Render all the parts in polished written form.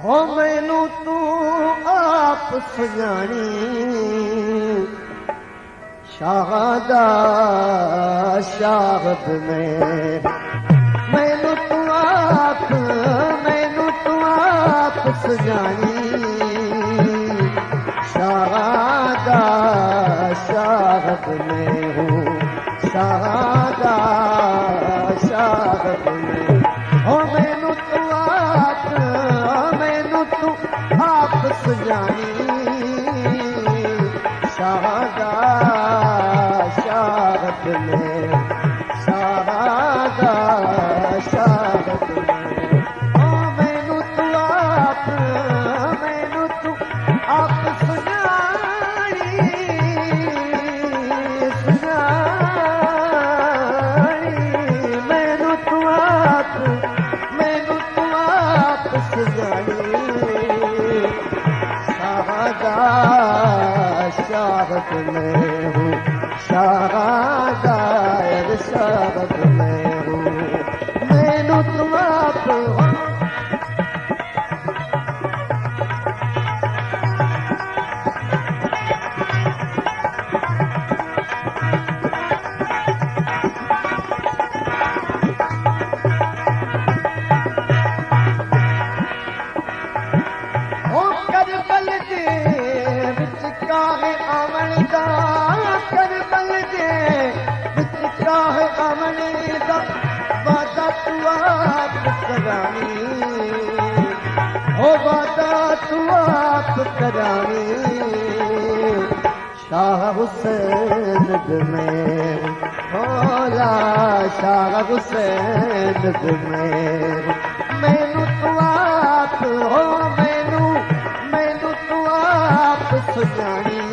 हो मैनू तू आप सुजानी शाहदा शाहद में मैनू तू आप सुजानी शाहदा शाहद में हूँ शाहदा शाहद में हो मैनू तू आप सुजानी शाहदा शाहद में शाहदा शाहद में हो मैनू तू आप सुजानी मैनू तू आप सुजानी शाहद में हूँ शाहदा शाहद में हूँ मैनू तुम आप हो वादा तू आप करानी शाह हुसैन में होला शाह हुसैन में मैनू तू आप हो मैनू तू आप सुजानी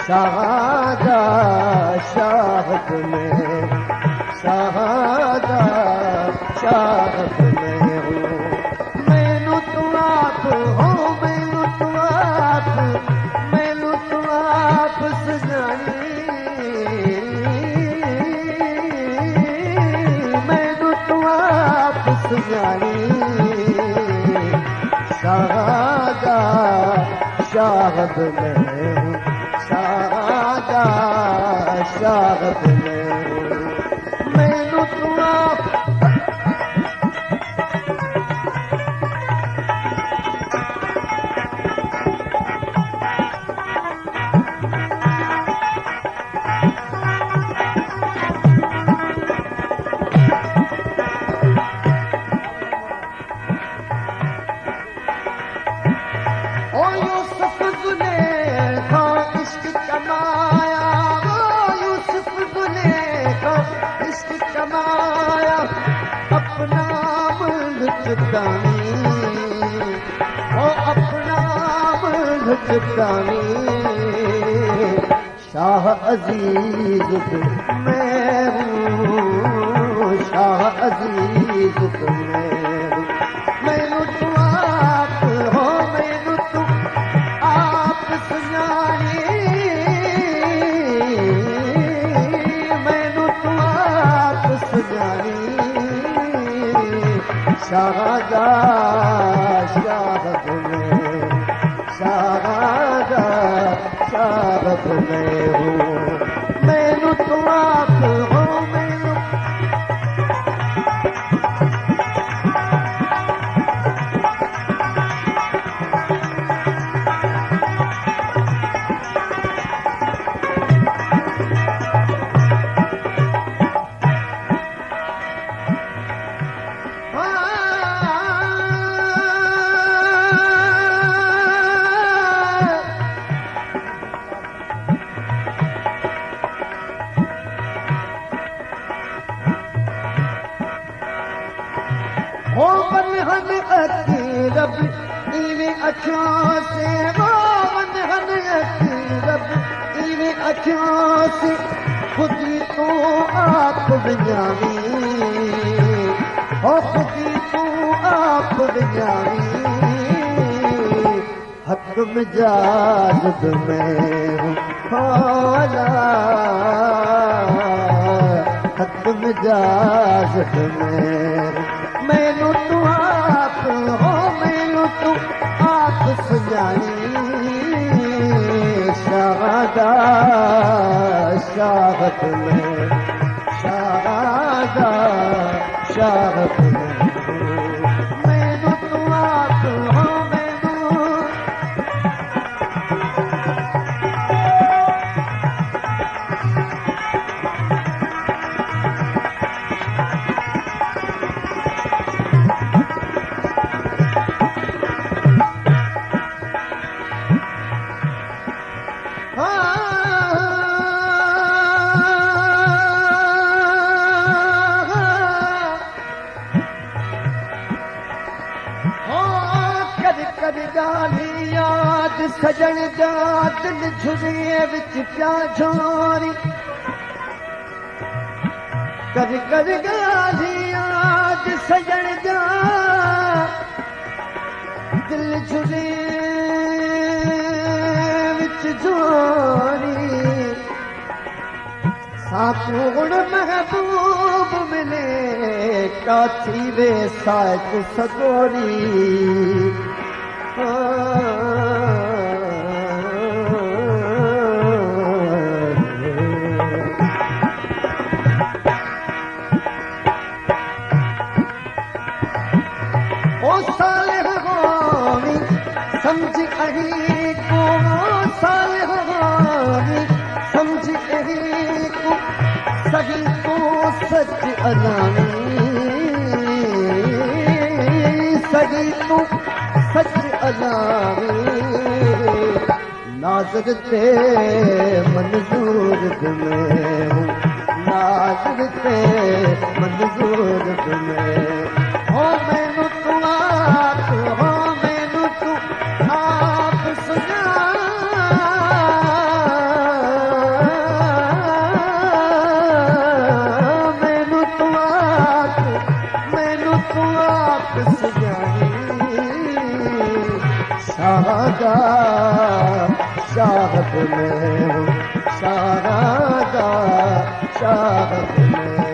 शाहदा शाहद में शाहदा शाहद में हूँ मैनू तू आप हो मैनू तू आप सुजानी मैनू तू आप सुजानी शाहदा शाहद में हूँ शाहदा शाहद में हूँ मैनू तू आप अपना मुल्क चुकानी ओ अपना मुल्क चुकानी शाह अजीज मैं हूँ शाह अजीज मैं हूँ मैनू तू आप हो मैनू तू आप सुजानी मैनू तू आप सुजानी शाहदा शाहद में शाहदा शाहद में हूँ मैनू तू आप हो मैनू हो बनहन अकीरब इवे अखियों से हो बनहन अकीरब इवे अखियों से खुदी तो आप जानी हो खुदी तो आप जानी हक मिजाज में हूँ होला हक मिजाज में मैनू तू आप शाहत में शाहदा शाहत में मैनू तू आप हो मैनू याद सजन जा दिल झुरिए विच प्या झोरी कर कर गाली याद सजन जा दिल झुरिए विच झोरी साकू गुण महबूब मिले काथी वे साइक सगोरी समझ अही को साल हवानी समझ अही को सही को सच अलानी सही को सच अलानी नाज़र ते मंजूर में हूँ नाज़र ते मंजूर में हो मैनू तू आप हो मैनू तू आप सुना मैनू तू आप सुजानी शाहदा शाहत में हूँ शाहदा शाहत में